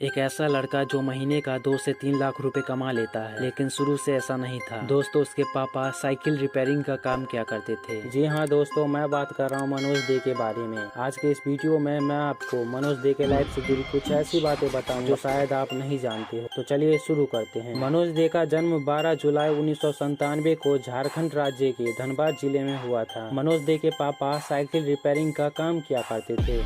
एक ऐसा लड़का जो महीने का 2 से 3 लाख रुपए कमा लेता है, लेकिन शुरू से ऐसा नहीं था। दोस्तों, उसके पापा साइकिल रिपेयरिंग का काम किया करते थे। जी हाँ दोस्तों, मैं बात कर रहा हूँ मनोज दे के बारे में। आज के इस वीडियो में मैं आपको मनोज दे के लाइफ से जुड़ी कुछ ऐसी बातें बताऊंगा जो शायद आप नहीं जानते हो। तो चलिए शुरू करते हैं। मनोज दे का जन्म 12 जुलाई 1997 को झारखंड राज्य के धनबाद जिले में हुआ था। मनोज दे के पापा साइकिल रिपेयरिंग का काम किया करते थे।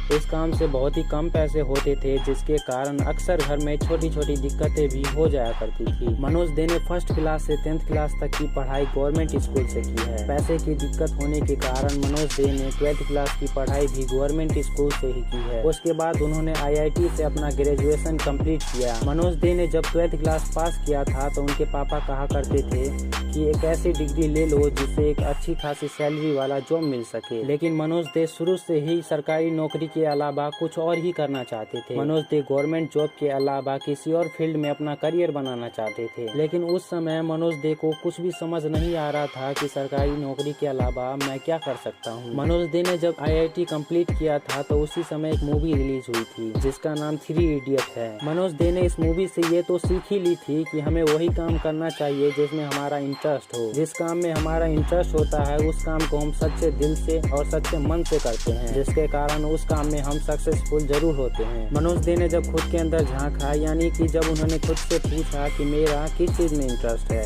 इस काम से बहुत ही कम पैसे होते थे, जिसके कारण अक्सर घर में छोटी छोटी दिक्कतें भी हो जाया करती थी। मनोज दे ने 1st क्लास से 10th क्लास तक की पढ़ाई गवर्नमेंट स्कूल से की है। पैसे की दिक्कत होने के कारण मनोज दे ने 12th क्लास की पढ़ाई भी गवर्नमेंट स्कूल से ही की है। उसके बाद उन्होंने IIT से अपना ग्रेजुएशन कंप्लीट किया। मनोज दे ने जब 12th क्लास पास किया था तो उनके पापा कहा करते थे कि एक ऐसी डिग्री ले लो जिससे एक अच्छी खासी सैलरी वाला जॉब मिल सके, लेकिन मनोज दे शुरू से ही सरकारी नौकरी के अलावा कुछ और ही करना चाहते थे। मनोज दे गवर्नमेंट जॉब के अलावा किसी और फील्ड में अपना करियर बनाना चाहते थे, लेकिन उस समय मनोज दे को कुछ भी समझ नहीं आ रहा था कि सरकारी नौकरी के अलावा मैं क्या कर सकता हूँ। मनोज दे ने जब IIT कंप्लीट किया था तो उसी समय एक मूवी रिलीज हुई थी जिसका नाम 3 इडियट है। मनोज दे ने इस मूवी से ये तो सीख ही ली थी कि हमें वही काम करना चाहिए जिसमें हमारा इंटरेस्ट हो। जिस काम में हमारा इंटरेस्ट होता है उस काम को हम सच्चे दिल से और सच्चे मन से करते हैं, जिसके कारण उस काम में हम सक्सेसफुल जरूर होते हैं। मनोज दे ने जब खुद के अंदर झांका, यानी कि जब उन्होंने खुद से पूछा कि मेरा किस चीज में इंटरेस्ट है,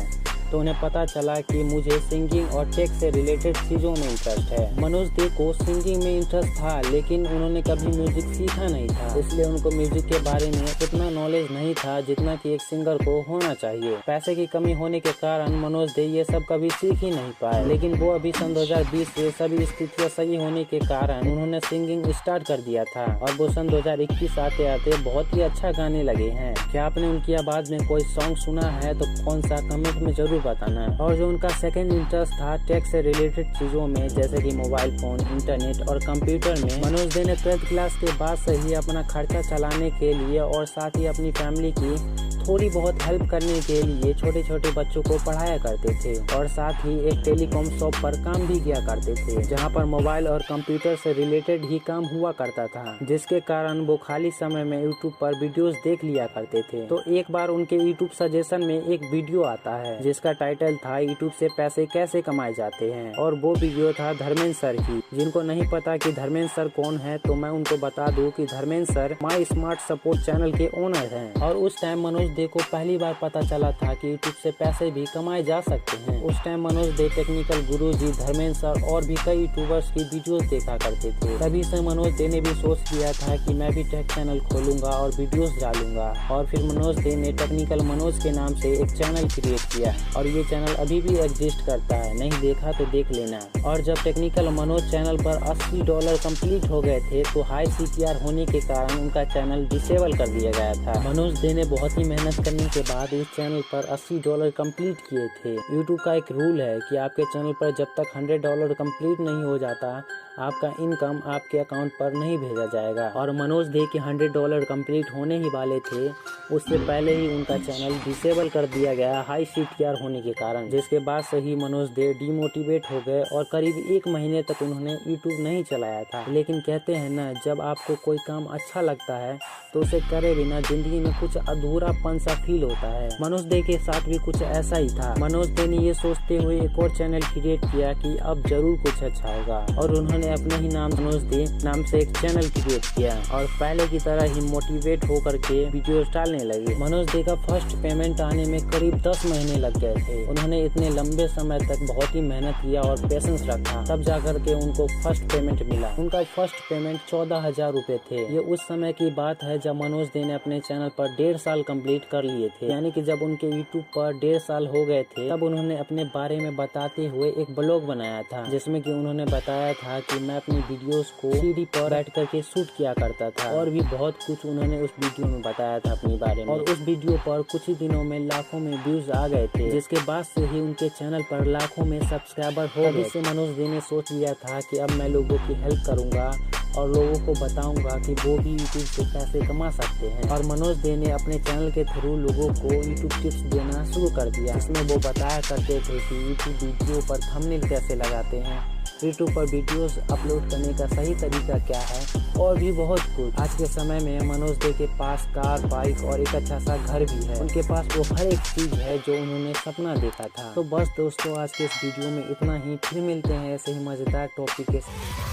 तो उन्हें पता चला कि मुझे सिंगिंग और टेक से रिलेटेड चीज़ों में इंटरेस्ट है। मनोज दे को सिंगिंग में इंटरेस्ट था, लेकिन उन्होंने कभी म्यूजिक सीखा नहीं था, इसलिए उनको म्यूजिक के बारे में उतना नॉलेज नहीं था जितना कि एक सिंगर को होना चाहिए। पैसे की कमी होने के कारण मनोज दे ये सब कभी सीख ही नहीं पाए, लेकिन वो अभी सन 2020 से सभी स्थितियाँ सही होने के कारण उन्होंने सिंगिंग स्टार्ट कर दिया था और वो सन 2021 आते आते बहुत ही अच्छा गाने लगे हैं। क्या आपने उनकी आवाज में कोई सॉन्ग सुना है तो कौन सा, कमेंट में जरूर बताना है। और जो उनका सेकंड इंटरेस्ट था टेक से रिलेटेड चीजों में, जैसे कि मोबाइल फोन, इंटरनेट और कंप्यूटर में, मनोज दे ने 12th क्लास के बाद से ही अपना खर्चा चलाने के लिए और साथ ही अपनी फैमिली की थोड़ी बहुत हेल्प करने के लिए छोटे छोटे बच्चों को पढ़ाया करते थे और साथ ही एक टेलीकॉम शॉप पर काम भी किया करते थे, जहां पर मोबाइल और कंप्यूटर से रिलेटेड ही काम हुआ करता था, जिसके कारण वो खाली समय में यूट्यूब पर वीडियोस देख लिया करते थे। तो एक बार उनके यूट्यूब सजेशन में एक वीडियो आता है जिसका टाइटल था यूट्यूब से पैसे कैसे कमाए जाते हैं, और वो वीडियो था धर्मेंद्र सर की। जिनको नहीं पता कि धर्मेंद्र सर कौन है तो मैं उनको बता दूं कि Dharmendra sir my smart support channel के ओनर हैं, और उस टाइम मनोज दे को पहली बार पता चला था कि यूट्यूब से पैसे भी कमाए जा सकते हैं। उस टाइम मनोज दे टेक्निकल गुरुजी, धर्मेंद्र सर और भी कई यूट्यूबर्स की वीडियोस देखा करते थे। तभी से मनोज दे ने भी सोच लिया था कि मैं भी टेक चैनल खोलूंगा और वीडियोस डालूंगा, और फिर मनोज दे ने टेक्निकल मनोज के नाम से एक चैनल क्रिएट किया और ये चैनल अभी भी एग्जिस्ट करता है, नहीं देखा तो देख लेना। और जब टेक्निकल मनोज चैनल पर $80 कंप्लीट हो गए थे तो हाई CTR होने के कारण उनका चैनल डिसेबल कर दिया गया था। मनोज दे ने बहुत ही मेहनत करने के बाद उस चैनल पर $80 कंप्लीट किए थे। यूट्यूब का एक रूल है कि आपके चैनल पर जब तक $100 कंप्लीट नहीं हो जाता आपका इनकम आपके अकाउंट पर नहीं भेजा जाएगा, और मनोज दे के $100 कंप्लीट होने ही वाले थे उससे पहले ही उनका चैनल डिसेबल कर दिया गया हाई CTR होने के कारण, जिसके बाद से ही मनोज दे डिमोटिवेट हो गए और करीब 1 महीने तक उन्होंने यूट्यूब नहीं चलाया था। लेकिन कहते हैं ना, जब आपको कोई काम अच्छा लगता है तो उसे करे बिना जिंदगी में कुछ अधूरापन सा फील होता है। मनोज दे के साथ भी कुछ ऐसा ही था। मनोज दे ने ये सोचते हुए एक और चैनल क्रिएट किया कि अब जरूर कुछ अच्छा होगा, और उन्होंने अपने ही नाम मनोज दे नाम से एक चैनल क्रिएट किया और पहले की तरह ही मोटिवेट होकर के वीडियोस डालने लगे। मनोज दे का फर्स्ट पेमेंट आने में करीब 10 महीने लग गए थे। उन्होंने इतने लंबे समय तक बहुत ही मेहनत किया और पेशेंस रखा, तब जाकर के उनको फर्स्ट पेमेंट मिला। उनका फर्स्ट पेमेंट 14,000 रुपए थे। ये उस समय की बात है जब मनोज दे ने अपने चैनल पर 1.5 साल कंप्लीट कर लिए थे, यानी कि जब उनके यूट्यूब पर 1.5 साल हो गए थे तब उन्होंने अपने बारे में बताते हुए एक ब्लॉग बनाया था, जिसमें कि उन्होंने बताया था कि मैं अपनी वीडियोस को सीढ़ी पर बैठ करके शूट किया करता था, और भी बहुत कुछ उन्होंने उस वीडियो में बताया था अपने बारे में। और उस वीडियो पर कुछ ही दिनों में लाखों में व्यूज आ गए थे, जिसके बाद से ही उनके चैनल पर लाखों में सब्सक्राइबर हो गए। इससे मनोज दे ने सोच लिया था कि अब मैं लोगों की हेल्प करूंगा और लोगों को बताऊंगा कि वो भी यूट्यूब से पैसे कमा सकते हैं। और मनोज दे ने अपने चैनल के थ्रू लोगों को यूट्यूब टिप्स देना शुरू कर दिया, जिसमें वो बताया करते थे कि यूट्यूब वीडियो पर थंबनेल कैसे लगाते हैं, यूट्यूब पर वीडियोस अपलोड करने का सही तरीका क्या है और भी बहुत कुछ। आज के समय में मनोज दे के पास कार, बाइक और एक अच्छा सा घर भी है। उनके पास वो हर एक चीज है जो उन्होंने सपना देखा था। तो बस दोस्तों, आज के इस वीडियो में इतना ही। फिर मिलते हैं ऐसे ही मजेदार टॉपिक के साथ।